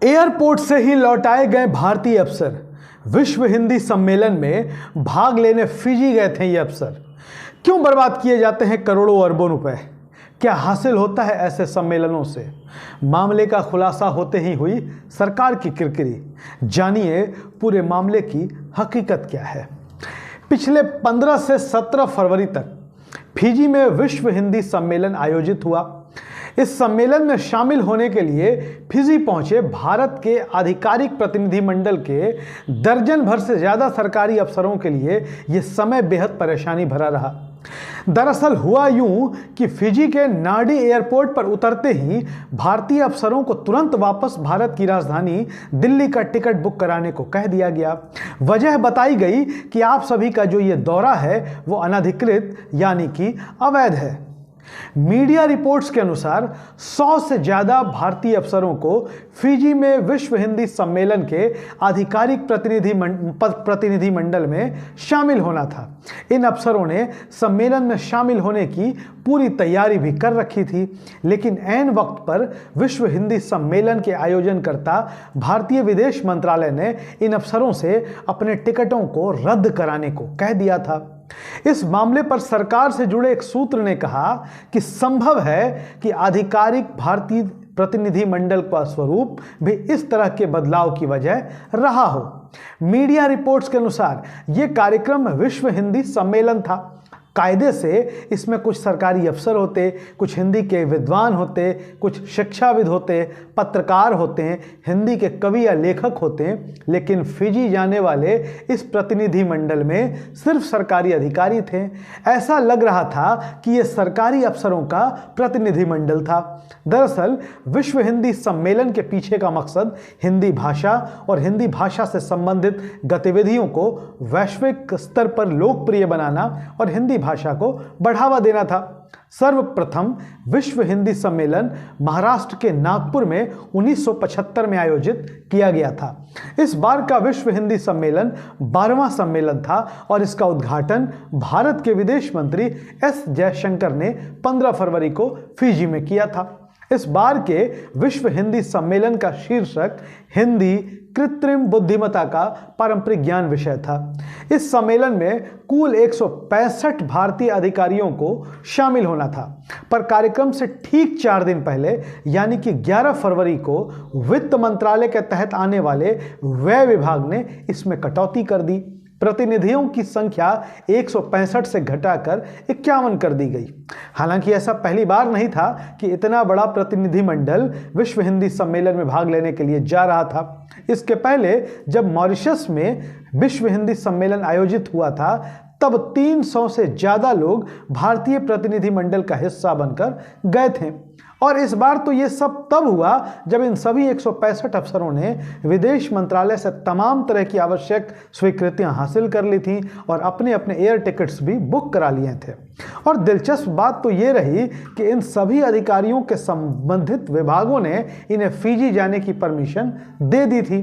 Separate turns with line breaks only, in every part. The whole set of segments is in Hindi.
एयरपोर्ट से ही लौटाए गए भारतीय अफसर विश्व हिंदी सम्मेलन में भाग लेने फिजी गए थे। ये अफसर क्यों बर्बाद किए जाते हैं करोड़ों अरबों रुपए? क्या हासिल होता है ऐसे सम्मेलनों से? मामले का खुलासा होते ही हुई सरकार की किरकिरी। जानिए पूरे मामले की हकीकत क्या है। पिछले 15 से 17 फरवरी तक फिजी में विश्व हिंदी सम्मेलन आयोजित हुआ। इस सम्मेलन में शामिल होने के लिए फिजी पहुंचे भारत के आधिकारिक प्रतिनिधि मंडल के दर्जन भर से ज्यादा सरकारी अफसरों के लिए यह समय बेहद परेशानी भरा रहा। दरअसल हुआ यूं कि फिजी के नाडी एयरपोर्ट पर उतरते ही भारतीय अफसरों को तुरंत वापस भारत की राजधानी दिल्ली का टिकट बुक कराने को कह दिया गया। वजह बताई गई कि आप सभी का जो ये दौरा है वो अनधिकृत यानी कि अवैध है। मीडिया रिपोर्ट्स के अनुसार 100 से ज्यादा भारतीय अफसरों को फिजी में विश्व हिंदी सम्मेलन के आधिकारिक प्रतिनिधि मंडल में शामिल होना था। इन अफसरों ने सम्मेलन में शामिल होने की पूरी तैयारी भी कर रखी थी, लेकिन ऐन वक्त पर विश्व हिंदी सम्मेलन के आयोजनकर्ता भारतीय विदेश मंत्रालय ने इन अफसरों से अपने टिकटों को रद्द कराने को कह दिया था। इस मामले पर सरकार से जुड़े एक सूत्र ने कहा कि संभव है कि आधिकारिक भारतीय प्रतिनिधि मंडल का स्वरूप भी इस तरह के बदलाव की वजह रहा हो। मीडिया रिपोर्ट्स के अनुसार यह कार्यक्रम विश्व हिंदी सम्मेलन था। कायदे से इसमें कुछ सरकारी अफसर होते, कुछ हिंदी के विद्वान होते, कुछ शिक्षाविद होते, पत्रकार होते हैं, हिंदी के कवि या लेखक होते हैं, लेकिन फिजी जाने वाले इस प्रतिनिधि मंडल में सिर्फ सरकारी अधिकारी थे। ऐसा लग रहा था कि ये सरकारी अफसरों का प्रतिनिधि मंडल था। दरअसल विश्व हिंदी सम्मेलन के पीछे का मकसद हिंदी भाषा और हिंदी भाषा से संबंधित गतिविधियों को वैश्विक स्तर पर लोकप्रिय बनाना और हिंदी भाषा को बढ़ावा देना था। सर्वप्रथम विश्व हिंदी सम्मेलन महाराष्ट्र के नागपुर में 1975 में आयोजित किया गया था। इस बार का विश्व हिंदी सम्मेलन 12वां सम्मेलन था और इसका उद्घाटन भारत के विदेश मंत्री एस जयशंकर ने 15 फरवरी को फिजी में किया था। इस बार के विश्व हिंदी सम्मेलन का शीर्षक हिंदी कृत्रिम बुद्धिमत्ता का पारंपरिक ज्ञान विषय था। इस सम्मेलन में कुल 165 भारतीय अधिकारियों को शामिल होना था, पर कार्यक्रम से ठीक 4 दिन पहले यानी कि 11 फरवरी को वित्त मंत्रालय के तहत आने वाले व्यय विभाग ने इसमें कटौती कर दी। प्रतिनिधियों की संख्या 165 से घटाकर 51 कर दी गई। हालांकि ऐसा पहली बार नहीं था कि इतना बड़ा प्रतिनिधि मंडल विश्व हिंदी सम्मेलन में भाग लेने के लिए जा रहा था। इसके पहले जब मॉरिशस में विश्व हिंदी सम्मेलन आयोजित हुआ था तब 300 से ज्यादा लोग भारतीय प्रतिनिधि मंडल का हिस्सा बनकर गए थे। और इस बार तो ये सब तब हुआ जब इन सभी 165 अफसरों ने विदेश मंत्रालय से तमाम तरह की आवश्यक स्वीकृतियां हासिल कर ली थी और अपने अपने एयर टिकट्स भी बुक करा लिए थे। और दिलचस्प बात तो ये रही कि इन सभी अधिकारियों के संबंधित विभागों ने इन्हें फिजी जाने की परमिशन दे दी थी।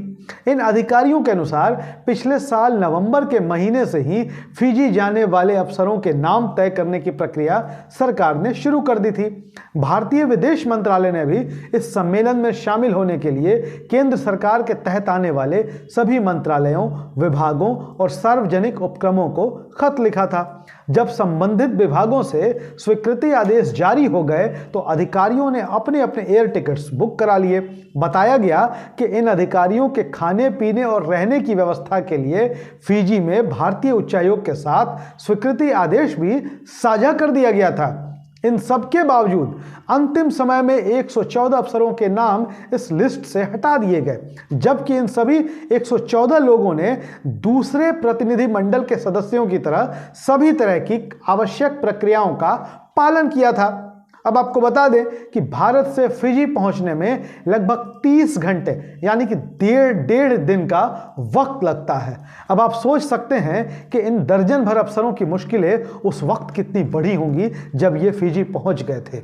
इन अधिकारियों के अनुसार पिछले साल नवंबर के महीने से ही फिजी जाने वाले अफसरों के नाम तय करने की प्रक्रिया सरकार ने शुरू कर दी थी। भारतीय विदेश मंत्रालय ने भी इस सम्मेलन में शामिल होने के लिए केंद्र सरकार के तहत आने वाले सभी मंत्रालयों, विभागों और सार्वजनिक उपक्रमों को खत लिखा था। जब संबंधित विभागों से स्वीकृति आदेश जारी हो गए तो अधिकारियों ने अपने अपने एयर टिकट्स बुक करा लिए। बताया गया कि इन अधिकारियों के खाने पीने और रहने की व्यवस्था के लिए फिजी में भारतीय उच्चायोग के साथ स्वीकृति आदेश भी साझा कर दिया गया था। इन सब के बावजूद अंतिम समय में 114 अफसरों के नाम इस लिस्ट से हटा दिए गए, जबकि इन सभी 114 लोगों ने दूसरे प्रतिनिधि मंडल के सदस्यों की तरह सभी तरह की आवश्यक प्रक्रियाओं का पालन किया था। अब आपको बता दें कि भारत से फिजी पहुंचने में लगभग 30 घंटे यानी कि डेढ़ दिन का वक्त लगता है। अब आप सोच सकते हैं कि इन दर्जन भर अफसरों की मुश्किलें उस वक्त कितनी बड़ी होंगी जब ये फिजी पहुंच गए थे।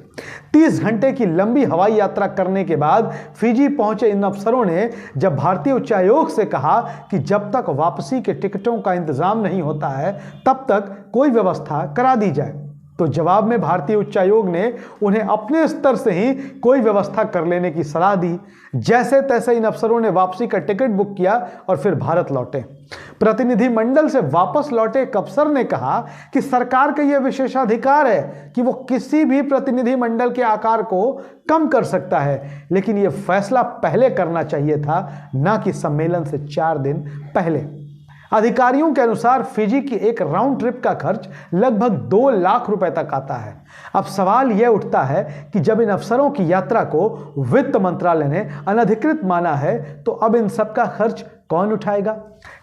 30 घंटे की लंबी हवाई यात्रा करने के बाद फिजी पहुंचे इन अफसरों ने जब भारतीय उच्चायोग से कहा कि जब तक वापसी के टिकटों का इंतजाम नहीं होता है तब तक कोई व्यवस्था करा दी जाए, तो जवाब में भारतीय उच्चायोग ने उन्हें अपने स्तर से ही कोई व्यवस्था कर लेने की सलाह दी। जैसे तैसे इन अफसरों ने वापसी का टिकट बुक किया और फिर भारत लौटे। प्रतिनिधिमंडल से वापस लौटे एक अफसर ने कहा कि सरकार का यह विशेषाधिकार है कि वो किसी भी प्रतिनिधिमंडल के आकार को कम कर सकता है, लेकिन यह फैसला पहले करना चाहिए था, ना कि सम्मेलन से 4 दिन पहले। अधिकारियों के अनुसार फिजी की एक राउंड ट्रिप का खर्च लगभग 2 लाख रुपए तक आता है। अब सवाल यह उठता है कि जब इन अफसरों की यात्रा को वित्त मंत्रालय ने अनधिकृत माना है, तो अब इन सब का खर्च कौन उठाएगा?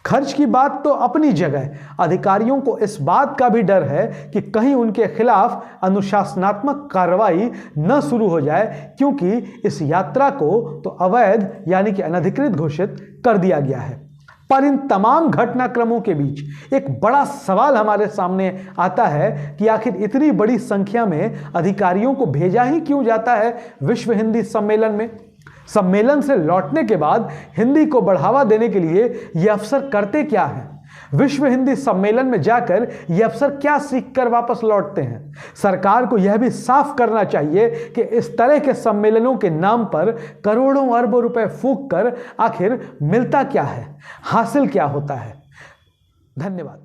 खर्च की बात तो अपनी जगह, अधिकारियों को इस बात का भी डर है कि कहीं उनके खिलाफ अनुशासनात्मक कार्रवाई न शुरू हो जाए, क्योंकि इस यात्रा को तो अवैध यानी कि अनधिकृत घोषित कर दिया गया है। पर इन तमाम घटनाक्रमों के बीच एक बड़ा सवाल हमारे सामने आता है कि आखिर इतनी बड़ी संख्या में अधिकारियों को भेजा ही क्यों जाता है विश्व हिंदी सम्मेलन में? सम्मेलन से लौटने के बाद हिंदी को बढ़ावा देने के लिए ये अफसर करते क्या हैं? विश्व हिंदी सम्मेलन में जाकर ये अफसर क्या सीखकर वापस लौटते हैं? सरकार को यह भी साफ करना चाहिए कि इस तरह के सम्मेलनों के नाम पर करोड़ों अरबों रुपए फूंक कर आखिर मिलता क्या है, हासिल क्या होता है? धन्यवाद।